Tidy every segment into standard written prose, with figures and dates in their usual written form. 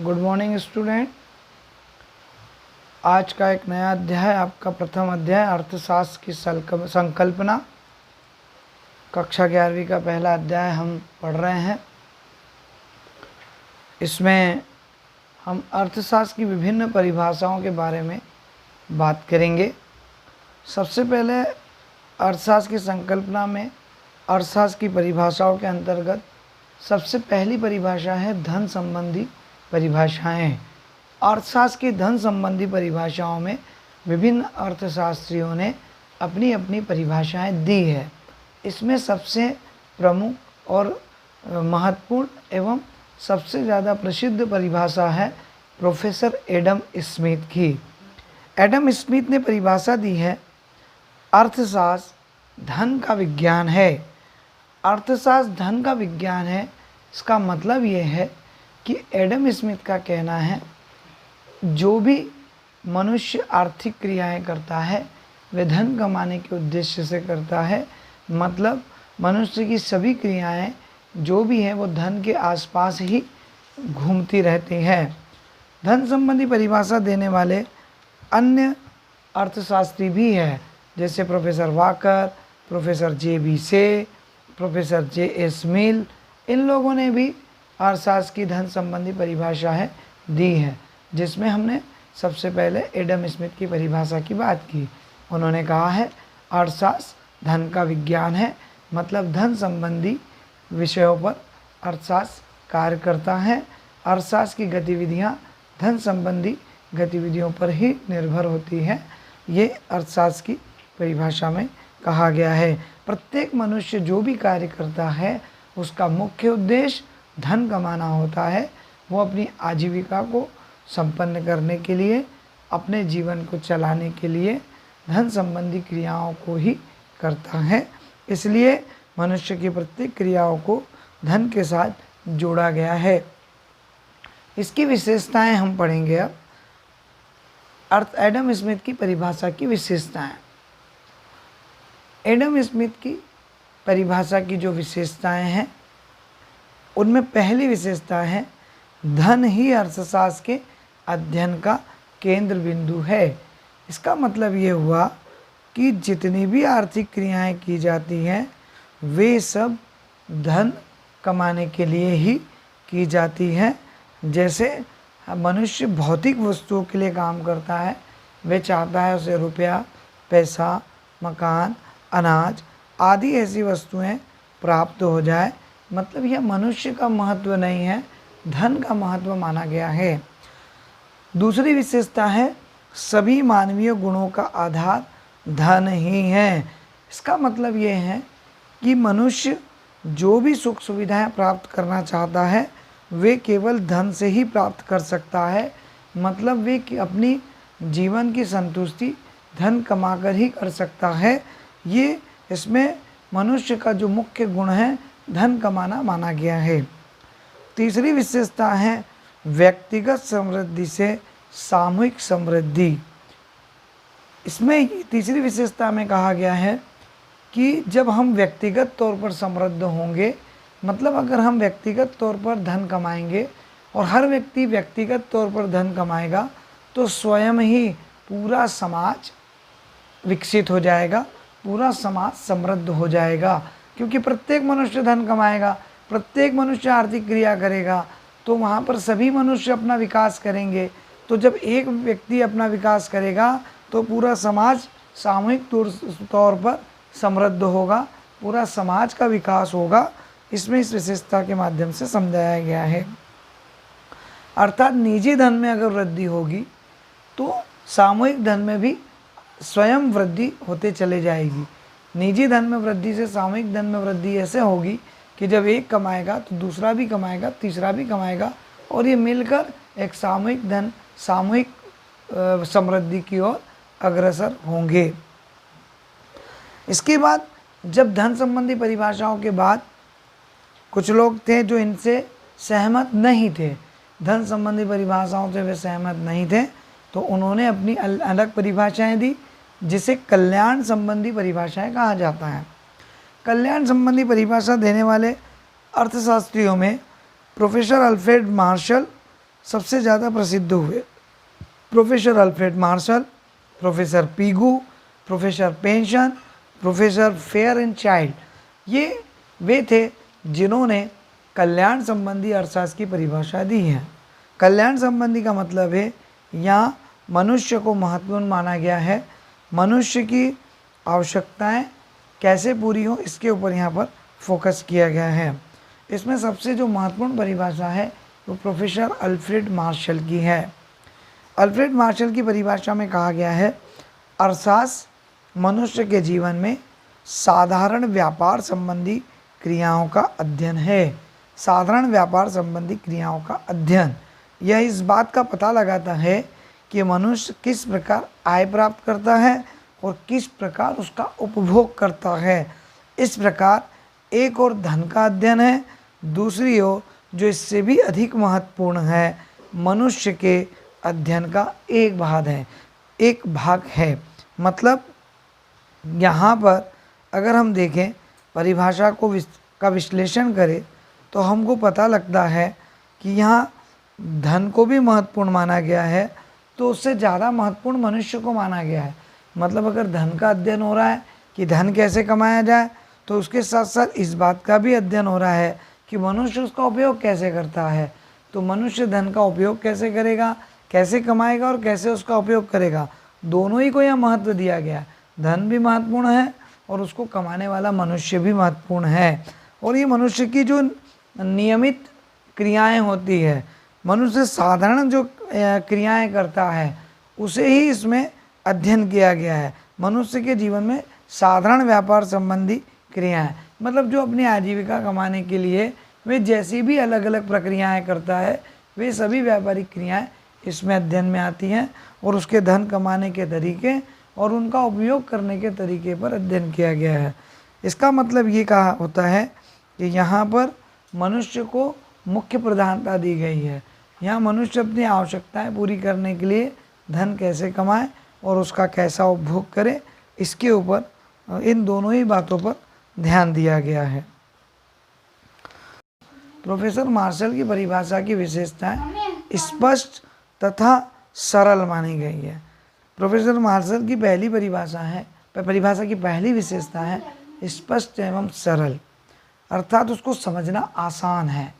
Good morning student. आज का एक नया अध्याय, आपका प्रथम अध्याय अर्थशास्त्र की संकल्पना, कक्षा 11वीं का पहला अध्याय हम पढ़ रहे हैं। इसमें हम अर्थशास्त्र की विभिन्न परिभाषाओं के बारे में बात करेंगे। सबसे पहले अर्थशास्त्र की संकल्पना में अर्थशास्त्र की परिभाषाओं के अंतर्गत सबसे पहली परिभाषा है धन संबंधी परिभाषाएं। अर्थशास्त्र की धन संबंधी परिभाषाओं में विभिन्न अर्थशास्त्रियों ने अपनी अपनी परिभाषाएं दी है। इसमें सबसे प्रमुख और महत्वपूर्ण एवं सबसे ज़्यादा प्रसिद्ध परिभाषा है प्रोफेसर एडम स्मिथ की। एडम स्मिथ ने परिभाषा दी है, अर्थशास्त्र धन का विज्ञान है। अर्थशास्त्र धन का विज्ञान है, इसका मतलब ये है कि एडम स्मिथ का कहना है जो भी मनुष्य आर्थिक क्रियाएं करता है वे धन कमाने के उद्देश्य से करता है। मतलब मनुष्य की सभी क्रियाएं जो भी हैं वो धन के आसपास ही घूमती रहती हैं। धन संबंधी परिभाषा देने वाले अन्य अर्थशास्त्री भी हैं, जैसे प्रोफेसर वाकर, प्रोफेसर जे.बी. से, प्रोफेसर जे.एस. मिल। इन लोगों ने भी अर्थशास्त्र की धन संबंधी परिभाषाएं दी है, जिसमें हमने सबसे पहले एडम स्मिथ की परिभाषा की बात की। उन्होंने कहा है अर्थशास्त्र धन का विज्ञान है, मतलब धन संबंधी विषयों पर अर्थशास्त्र कार्य करता है। अर्थशास्त्र की गतिविधियाँ धन संबंधी गतिविधियों पर ही निर्भर होती है, ये अर्थशास्त्र की परिभाषा में कहा गया है। प्रत्येक मनुष्य जो भी कार्य करता है उसका मुख्य उद्देश्य धन कमाना होता है। वो अपनी आजीविका को संपन्न करने के लिए, अपने जीवन को चलाने के लिए धन संबंधी क्रियाओं को ही करता है। इसलिए मनुष्य की प्रत्येक क्रियाओं को धन के साथ जोड़ा गया है। इसकी विशेषताएं हम पढ़ेंगे अब। एडम स्मिथ की परिभाषा की विशेषताएं। एडम स्मिथ की परिभाषा की जो विशेषताएं हैं उनमें पहली विशेषता है धन ही अर्थशास्त्र के अध्ययन का केंद्र बिंदु है। इसका मतलब ये हुआ कि जितनी भी आर्थिक क्रियाएं की जाती हैं वे सब धन कमाने के लिए ही की जाती हैं। जैसे मनुष्य भौतिक वस्तुओं के लिए काम करता है, वे चाहता है उसे रुपया, पैसा, मकान, अनाज आदि ऐसी वस्तुएं प्राप्त हो जाए। मतलब यह मनुष्य का महत्व नहीं है, धन का महत्व माना गया है। दूसरी विशेषता है सभी मानवीय गुणों का आधार धन ही है। इसका मतलब ये है कि मनुष्य जो भी सुख सुविधाएं प्राप्त करना चाहता है वे केवल धन से ही प्राप्त कर सकता है। मतलब वे अपनी जीवन की संतुष्टि धन कमाकर ही कर सकता है। ये इसमें मनुष्य का जो मुख्य गुण है धन कमाना माना गया है। तीसरी विशेषता है व्यक्तिगत समृद्धि से सामूहिक समृद्धि। इसमें तीसरी विशेषता में कहा गया है कि जब हम व्यक्तिगत तौर पर समृद्ध होंगे, मतलब अगर हम व्यक्तिगत तौर पर धन कमाएंगे और हर व्यक्ति व्यक्तिगत तौर पर धन कमाएगा तो स्वयं ही पूरा समाज विकसित हो जाएगा, पूरा समाज समृद्ध हो जाएगा। क्योंकि प्रत्येक मनुष्य धन कमाएगा, प्रत्येक मनुष्य आर्थिक क्रिया करेगा तो वहाँ पर सभी मनुष्य अपना विकास करेंगे। तो जब एक व्यक्ति अपना विकास करेगा तो पूरा समाज सामूहिक तौर पर समृद्ध होगा, पूरा समाज का विकास होगा। इसमें इस विशेषता के माध्यम से समझाया गया है। अर्थात निजी धन में अगर वृद्धि होगी तो सामूहिक धन में भी स्वयं वृद्धि होते चले जाएगी। निजी धन में वृद्धि से सामूहिक धन में वृद्धि ऐसे होगी कि जब एक कमाएगा तो दूसरा भी कमाएगा, तीसरा भी कमाएगा और ये मिलकर एक सामूहिक धन, सामूहिक समृद्धि की ओर अग्रसर होंगे। इसके बाद जब धन संबंधी परिभाषाओं के बाद कुछ लोग थे जो इनसे सहमत नहीं थे, धन संबंधी परिभाषाओं से वे सहमत नहीं थे, तो उन्होंने अपनी अलग परिभाषाएं दी, जिसे कल्याण संबंधी परिभाषाएं कहा जाता है। कल्याण संबंधी परिभाषा देने वाले अर्थशास्त्रियों में प्रोफेसर अल्फ्रेड मार्शल, सबसे ज़्यादा प्रसिद्ध हुए। Professor Alfred Marshall, professor Pigou, professor pension, professor fair and child, ये वे थे जिन्होंने कल्याण संबंधी अर्थशास्त्र की परिभाषा दी है। कल्याण संबंधी का मतलब है यहाँ मनुष्य को महत्वपूर्ण माना गया है, मनुष्य की आवश्यकताएं कैसे पूरी हो इसके ऊपर यहाँ पर फोकस किया गया है। इसमें सबसे जो महत्वपूर्ण परिभाषा है वो प्रोफेसर अल्फ्रेड मार्शल की है। अल्फ्रेड मार्शल की परिभाषा में कहा गया है, अर्थशास्त्र मनुष्य के जीवन में साधारण व्यापार संबंधी क्रियाओं का अध्ययन है। साधारण व्यापार संबंधी क्रियाओं का अध्ययन, यह इस बात का पता लगाता है कि मनुष्य किस प्रकार आय प्राप्त करता है और किस प्रकार उसका उपभोग करता है। इस प्रकार एक और धन का अध्ययन है, दूसरी ओर जो इससे भी अधिक महत्वपूर्ण है, मनुष्य के अध्ययन का एक भाग है। मतलब यहाँ पर अगर हम देखें परिभाषा का विश्लेषण करें तो हमको पता लगता है कि यहाँ धन को भी महत्वपूर्ण माना गया है, तो उससे ज़्यादा महत्वपूर्ण मनुष्य को माना गया है। मतलब अगर धन का अध्ययन हो रहा है कि धन कैसे कमाया जाए, तो उसके साथ साथ इस बात का भी अध्ययन हो रहा है कि मनुष्य उसका उपयोग कैसे करता है। तो मनुष्य धन का उपयोग कैसे करेगा, कैसे कमाएगा और कैसे उसका उपयोग करेगा, दोनों ही को यहाँ महत्व दिया गया है। धन भी महत्वपूर्ण है और उसको कमाने वाला मनुष्य भी महत्वपूर्ण है। और ये मनुष्य की जो नियमित क्रियाएं होती है, मनुष्य साधारण जो क्रियाएं करता है उसे ही इसमें अध्ययन किया गया है। मनुष्य के जीवन में साधारण व्यापार संबंधी क्रियाएं, मतलब जो अपनी आजीविका कमाने के लिए वे जैसी भी अलग अलग प्रक्रियाएं करता है, वे सभी व्यापारिक क्रियाएं इसमें अध्ययन में आती हैं और उसके धन कमाने के तरीके और उनका उपयोग करने के तरीके पर अध्ययन किया गया है। इसका मतलब ये कहा होता है कि यहाँ पर मनुष्य को मुख्य प्रधानता दी गई है। यहाँ मनुष्य अपनी आवश्यकताएं पूरी करने के लिए धन कैसे कमाए और उसका कैसा उपभोग करे, इसके ऊपर इन दोनों ही बातों पर ध्यान दिया गया है। प्रोफेसर मार्शल की परिभाषा की विशेषताएं स्पष्ट तथा सरल मानी गई है। प्रोफेसर मार्शल की परिभाषा की पहली विशेषता है स्पष्ट एवं सरल, अर्थात उसको समझना आसान है।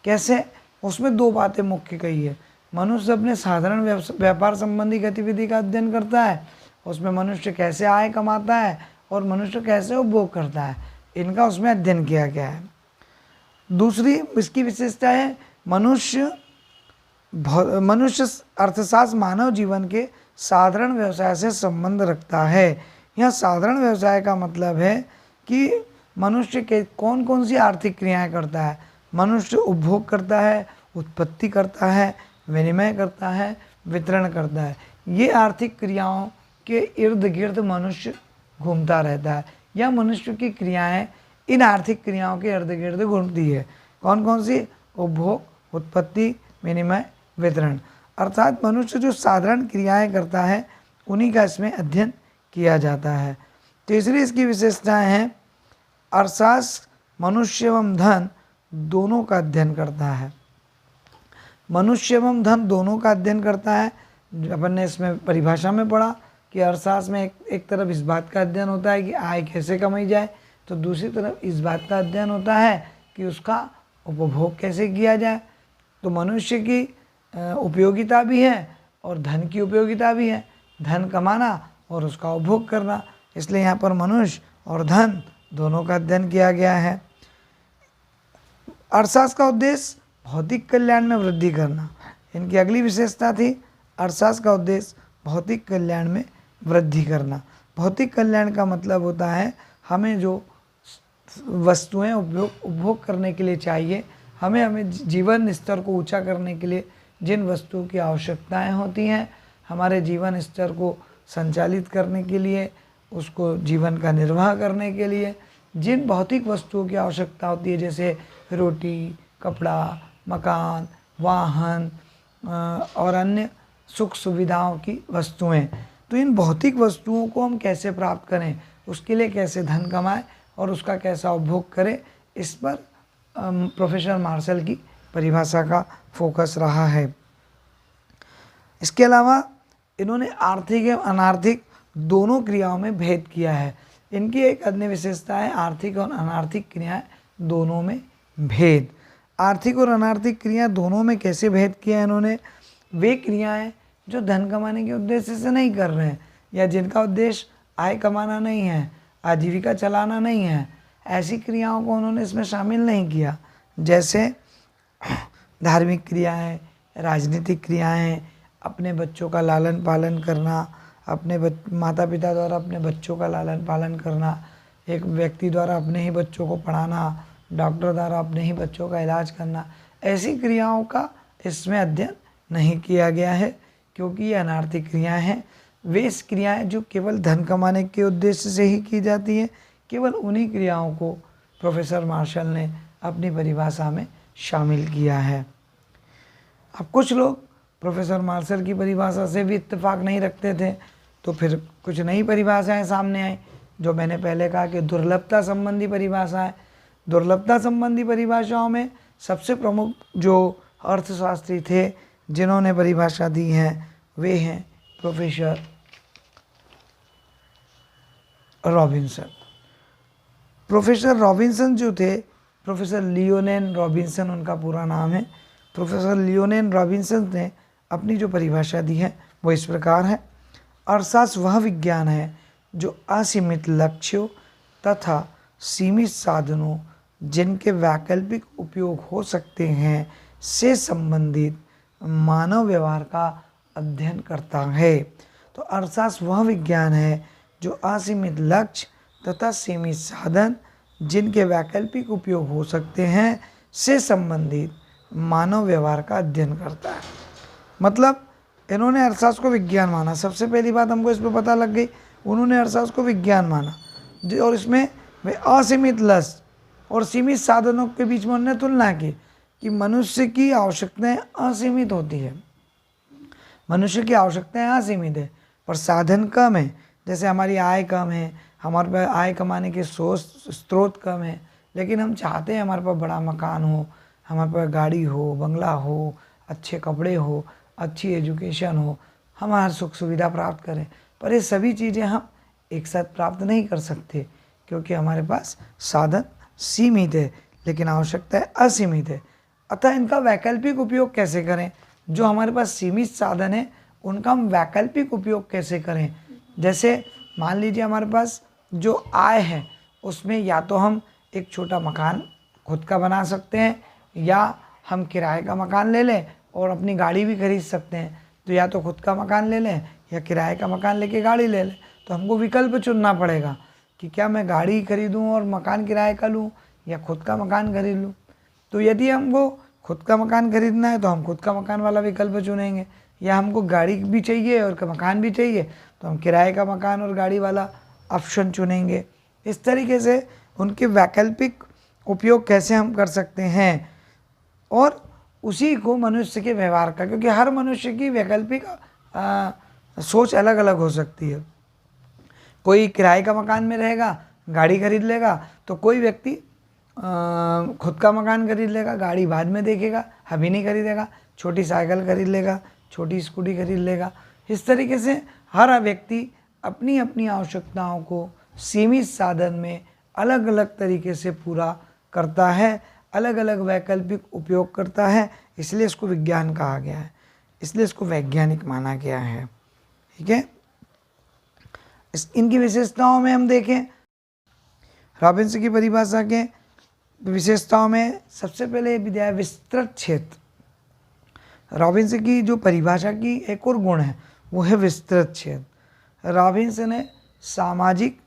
कैसे? उसमें दो बातें मुख्य कही है। मनुष्य अपने साधारण व्यापार संबंधी गतिविधि का अध्ययन करता है, उसमें मनुष्य कैसे आय कमाता है और मनुष्य कैसे उपभोग करता है, इनका उसमें अध्ययन किया गया है। दूसरी इसकी विशेषता है मनुष्य अर्थशास्त्र मानव जीवन के साधारण व्यवसाय से संबंध रखता है। यह साधारण व्यवसाय का मतलब है कि मनुष्य के कौन कौन सी आर्थिक क्रियाएं करता है। मनुष्य उपभोग करता है, उत्पत्ति करता है, विनिमय करता है, वितरण करता है। ये आर्थिक क्रियाओं के इर्द गिर्द मनुष्य घूमता रहता है, या मनुष्य की क्रियाएं इन आर्थिक क्रियाओं के इर्द गिर्द घूमती है। कौन कौन सी? उपभोग, उत्पत्ति, विनिमय, वितरण। अर्थात मनुष्य जो साधारण क्रियाएं करता है उन्हीं का इसमें अध्ययन किया जाता है। तीसरी इसकी विशेषताएं हैं अर्थशास्त्र मनुष्य एवं धन दोनों का अध्ययन करता है। मनुष्य एवं धन दोनों का अध्ययन करता है। अपन ने इसमें परिभाषा में पढ़ा कि अर्थशास्त्र में एक तरफ इस बात का अध्ययन होता है कि आय कैसे कमाई जाए, तो दूसरी तरफ इस बात का अध्ययन होता है कि उसका उपभोग कैसे किया जाए। तो मनुष्य की उपयोगिता भी है और धन की उपयोगिता भी है, धन कमाना और उसका उपभोग करना। इसलिए यहाँ पर मनुष्य और धन दोनों का अध्ययन किया गया है। अर्थशास्त्र का उद्देश्य भौतिक कल्याण में वृद्धि करना। इनकी अगली विशेषता थी अर्थशास्त्र का उद्देश्य भौतिक कल्याण में वृद्धि करना। भौतिक कल्याण का मतलब होता है हमें जो वस्तुएं उपभोग करने के लिए चाहिए, हमें जीवन स्तर को ऊंचा करने के लिए जिन वस्तुओं की आवश्यकताएं होती हैं, हमारे जीवन स्तर को संचालित करने के लिए, उसको जीवन का निर्वाह करने के लिए जिन भौतिक वस्तुओं की आवश्यकता होती है, जैसे रोटी, कपड़ा, मकान, वाहन और अन्य सुख सुविधाओं की वस्तुएं, तो इन भौतिक वस्तुओं को हम कैसे प्राप्त करें, उसके लिए कैसे धन कमाएं और उसका कैसा उपभोग करें, इस पर प्रोफेसर मार्शल की परिभाषा का फोकस रहा है। इसके अलावा इन्होंने आर्थिक एवं अनार्थिक दोनों क्रियाओं में भेद किया है। इनकी एक अन्य विशेषता है आर्थिक और अनार्थिक क्रियाएं दोनों में भेद। आर्थिक और अनार्थिक क्रिया दोनों में कैसे भेद किया है इन्होंने? वे क्रियाएं जो धन कमाने के उद्देश्य से नहीं कर रहे हैं या जिनका उद्देश्य आय कमाना नहीं है, आजीविका चलाना नहीं है, ऐसी क्रियाओं को उन्होंने इसमें शामिल नहीं किया। जैसे धार्मिक क्रियाएं, राजनीतिक क्रियाएं, अपने बच्चों का लालन पालन करना, अपने माता पिता द्वारा अपने बच्चों का लालन पालन करना, एक व्यक्ति द्वारा अपने ही बच्चों को पढ़ाना, डॉक्टर द्वारा अपने ही बच्चों का इलाज करना, ऐसी क्रियाओं का इसमें अध्ययन नहीं किया गया है क्योंकि ये अनार्थिक क्रियाएं हैं। वे क्रियाएं जो केवल धन कमाने के उद्देश्य से ही की जाती हैं, केवल उन्हीं क्रियाओं को प्रोफेसर मार्शल ने अपनी परिभाषा में शामिल किया है। अब कुछ लोग प्रोफेसर मार्शल की परिभाषा से भी इत्तेफाक नहीं रखते थे, तो फिर कुछ नई परिभाषाएं सामने आई, जो मैंने पहले कहा कि दुर्लभता संबंधी परिभाषा है। दुर्लभता संबंधी परिभाषाओं में सबसे प्रमुख जो अर्थशास्त्री थे जिन्होंने परिभाषा दी है वे हैं प्रोफेसर रॉबिन्सन। प्रोफेसर रॉबिन्सन जो थे, प्रोफेसर लियोनेल रॉबिन्सन उनका पूरा नाम है। प्रोफेसर लियोनेल रॉबिन्सन ने अपनी जो परिभाषा दी है वो इस प्रकार है: अर्थशास्त्र वह विज्ञान है जो असीमित लक्ष्यों तथा सीमित साधनों जिनके वैकल्पिक उपयोग हो सकते हैं से संबंधित मानव व्यवहार का अध्ययन करता है। तो अर्थशास्त्र वह विज्ञान है जो असीमित लक्ष्य तथा सीमित साधन जिनके वैकल्पिक उपयोग हो सकते हैं से संबंधित मानव व्यवहार का अध्ययन करता है। मतलब इन्होंने अर्थशास्त्र को विज्ञान माना। सबसे पहली बात हमको इस पर पता लग गई, उन्होंने अर्थशास्त्र को विज्ञान माना और इसमें वे असीमित लक्ष्य और सीमित साधनों के बीच में उन्होंने तुलना की कि मनुष्य की आवश्यकताएं असीमित होती है, मनुष्य की आवश्यकताएं असीमित है पर साधन कम है। जैसे हमारी आय कम है, हमारे पास आय कमाने के स्रोत कम है, लेकिन हम चाहते हैं हमारे पास बड़ा मकान हो, हमारे पास गाड़ी हो, बंगला हो, अच्छे कपड़े हो, अच्छी एजुकेशन हो, हम हर सुख सुविधा प्राप्त करें। पर ये सभी चीज़ें हम एक साथ प्राप्त नहीं कर सकते क्योंकि हमारे पास साधन सीमित है लेकिन आवश्यकताएं असीमित है। अतः इनका वैकल्पिक उपयोग कैसे करें? जो हमारे पास सीमित साधन है उनका हम वैकल्पिक उपयोग कैसे करें? जैसे मान लीजिए हमारे पास जो आय है उसमें या तो हम एक छोटा मकान खुद का बना सकते हैं या हम किराए का मकान ले लें और अपनी गाड़ी भी खरीद सकते हैं। तो या तो खुद का मकान ले लें या किराए का मकान लेके गाड़ी ले लें। तो हमको विकल्प चुनना पड़ेगा कि क्या मैं गाड़ी खरीदूं और मकान किराए का लूं या खुद का मकान खरीद लूं। तो यदि हमको खुद का मकान खरीदना है तो हम खुद का मकान वाला विकल्प चुनेंगे, या हमको गाड़ी भी चाहिए और मकान भी चाहिए तो हम किराए का मकान और गाड़ी वाला ऑप्शन चुनेंगे। इस तरीके से उनके वैकल्पिक उपयोग कैसे हम कर सकते हैं और उसी को मनुष्य के व्यवहार का, क्योंकि हर मनुष्य की वैकल्पिक सोच अलग अलग हो सकती है। कोई किराए का मकान में रहेगा, गाड़ी खरीद लेगा, तो कोई व्यक्ति खुद का मकान खरीद लेगा, गाड़ी बाद में देखेगा, अभी नहीं खरीदेगा, छोटी साइकिल खरीद लेगा, छोटी स्कूटी खरीद लेगा। इस तरीके से हर व्यक्ति अपनी अपनी आवश्यकताओं को सीमित साधन में अलग अलग तरीके से पूरा करता है, अलग अलग वैकल्पिक उपयोग करता है, इसलिए इसको विज्ञान कहा गया है, इसलिए इसको वैज्ञानिक माना गया है। ठीक है, इनकी विशेषताओं में हम देखें, रॉबिन्सन की परिभाषा के विशेषताओं में सबसे पहले विद्या विस्तृत क्षेत्र। रॉबिन्सन की जो परिभाषा की एक और गुण है वो है विस्तृत क्षेत्र। रॉबिन्सन ने सामाजिक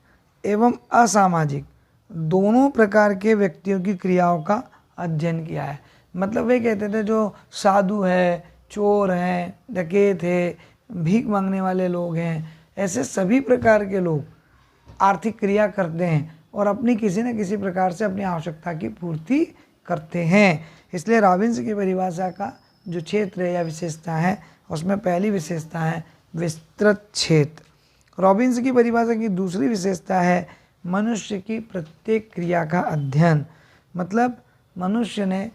एवं असामाजिक दोनों प्रकार के व्यक्तियों की क्रियाओं का अध्ययन किया है। मतलब वे कहते थे जो साधु है, चोर हैं, डकैत है, भीख मांगने वाले लोग हैं, ऐसे सभी प्रकार के लोग आर्थिक क्रिया करते हैं और अपनी किसी न किसी प्रकार से अपनी आवश्यकता की पूर्ति करते हैं। इसलिए रॉबिन्सन की परिभाषा का जो क्षेत्र है या विशेषता है उसमें पहली विशेषता है विस्तृत क्षेत्र। रॉबिन्सन की परिभाषा की दूसरी विशेषता है मनुष्य की प्रत्येक क्रिया का अध्ययन। मतलब मनुष्य ने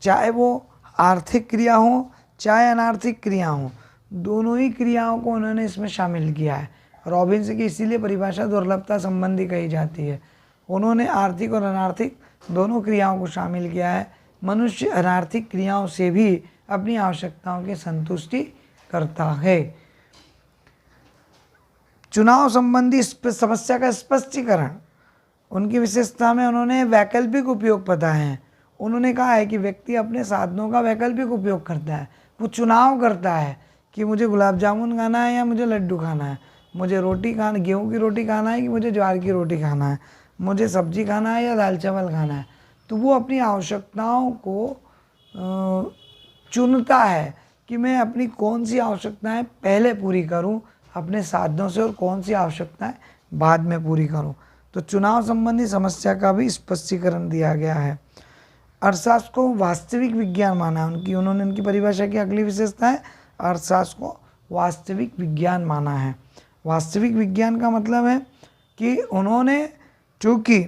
चाहे वो आर्थिक क्रिया हो चाहे अनार्थिक क्रिया हो, दोनों ही क्रियाओं को उन्होंने इसमें शामिल किया है। रॉबिन्स की इसीलिए परिभाषा दुर्लभता संबंधी कही जाती है। उन्होंने आर्थिक और अनार्थिक दोनों क्रियाओं को शामिल किया है। मनुष्य अनार्थिक क्रियाओं से भी अपनी आवश्यकताओं की संतुष्टि करता है। चुनाव संबंधी समस्या का स्पष्टीकरण, उनकी विशेषता में उन्होंने वैकल्पिक उपयोग बताए हैं। उन्होंने कहा है कि व्यक्ति अपने साधनों का वैकल्पिक उपयोग करता है, वो चुनाव करता है कि मुझे गुलाब जामुन खाना है या मुझे लड्डू खाना है, मुझे रोटी खाना, गेहूं की रोटी खाना है कि मुझे ज्वार की रोटी खाना है, मुझे सब्जी खाना है या दाल चावल खाना है। तो वो अपनी आवश्यकताओं को चुनता है कि मैं अपनी कौन सी आवश्यकताएं पहले पूरी करूं अपने साधनों से और कौन सी आवश्यकताएं बाद में पूरी करूं। तो चुनाव संबंधी समस्या का भी स्पष्टीकरण दिया गया है। अर्थशास्त्र को वास्तविक विज्ञान माना है। उन्होंने उनकी परिभाषा की अगली विशेषता है अर्थशास्त्र को वास्तविक विज्ञान माना है। वास्तविक विज्ञान का मतलब है कि उन्होंने चूँकि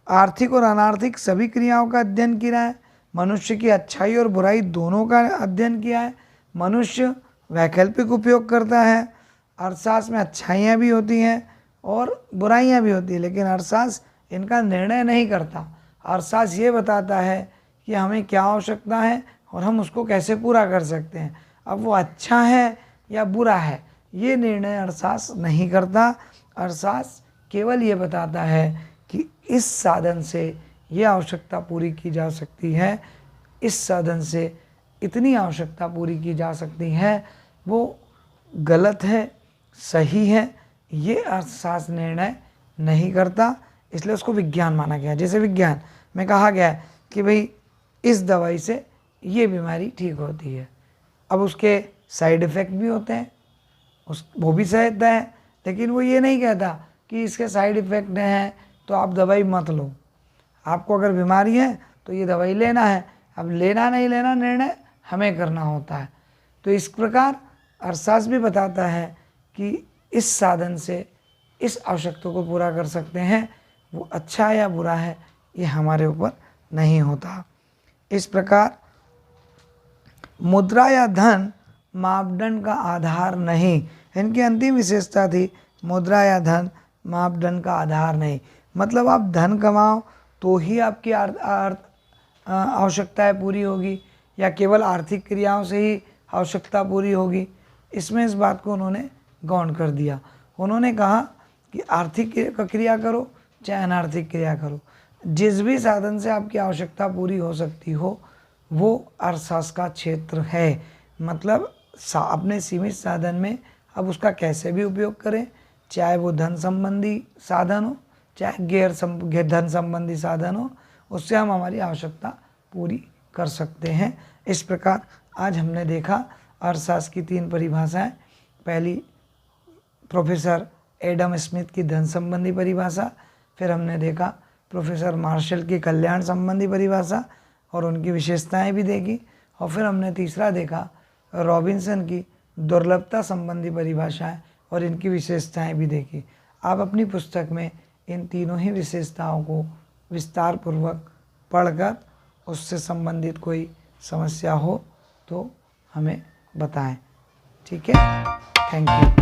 आर्थिक और अनार्थिक सभी क्रियाओं का अध्ययन किया है, मनुष्य की अच्छाई और बुराई दोनों का अध्ययन किया है, मनुष्य वैकल्पिक उपयोग करता है। अर्थशास्त्र में अच्छाइयाँ भी होती हैं और बुराइयाँ भी होती हैं, लेकिन अर्थशास्त्र इनका निर्णय नहीं करता। अर्थशास्त्र ये बताता है कि हमें क्या आवश्यकता है और हम उसको कैसे पूरा कर सकते हैं। अब वो अच्छा है या बुरा है ये निर्णय अर्थशास्त्र नहीं करता। अर्थशास्त्र केवल ये बताता है कि इस साधन से ये आवश्यकता पूरी की जा सकती है, इस साधन से इतनी आवश्यकता पूरी की जा सकती है, वो गलत है सही है ये अर्थशास्त्र निर्णय नहीं करता, इसलिए उसको विज्ञान माना गया। जैसे विज्ञान में कहा गया है कि भाई इस दवाई से ये बीमारी ठीक होती है, अब उसके साइड इफ़ेक्ट भी होते हैं, वो भी सहता है, लेकिन वो ये नहीं कहता कि इसके साइड इफ़ेक्ट हैं तो आप दवाई मत लो। आपको अगर बीमारी है तो ये दवाई लेना है, अब लेना नहीं लेना निर्णय हमें करना होता है। तो इस प्रकार अर्थशास्त्र भी बताता है कि इस साधन से इस आवश्यकता को पूरा कर सकते हैं, वो अच्छा है या बुरा है ये हमारे ऊपर नहीं होता। इस प्रकार मुद्रा या धन मापदंड का आधार नहीं, इनकी अंतिम विशेषता थी मुद्रा या धन मापदंड का आधार नहीं। मतलब आप धन कमाओ तो ही आपकी आवश्यकताएं पूरी होगी या केवल आर्थिक क्रियाओं से ही आवश्यकता पूरी होगी, इसमें इस बात को उन्होंने गौण कर दिया। उन्होंने कहा कि आर्थिक क्रिया करो चाहे अनार्थिक क्रिया करो, जिस भी साधन से आपकी आवश्यकता पूरी हो सकती हो वो अर्थशास्त्र का क्षेत्र है। मतलब अपने सीमित साधन में अब उसका कैसे भी उपयोग करें, चाहे वो धन संबंधी साधन हो चाहे गैर धन संबंधी साधन हो, उससे हम हमारी आवश्यकता पूरी कर सकते हैं। इस प्रकार आज हमने देखा अर्थशास्त्र की 3 परिभाषाएं। पहली प्रोफेसर एडम स्मिथ की धन संबंधी परिभाषा, फिर हमने देखा प्रोफेसर मार्शल की कल्याण संबंधी परिभाषा और उनकी विशेषताएं भी देखी, और फिर हमने तीसरा देखा रॉबिन्सन की दुर्लभता संबंधी परिभाषाएं और इनकी विशेषताएं भी देखी। आप अपनी पुस्तक में इन तीनों ही विशेषताओं को विस्तार पूर्वक पढ़कर उससे संबंधित कोई समस्या हो तो हमें बताएं। ठीक है, थैंक यू।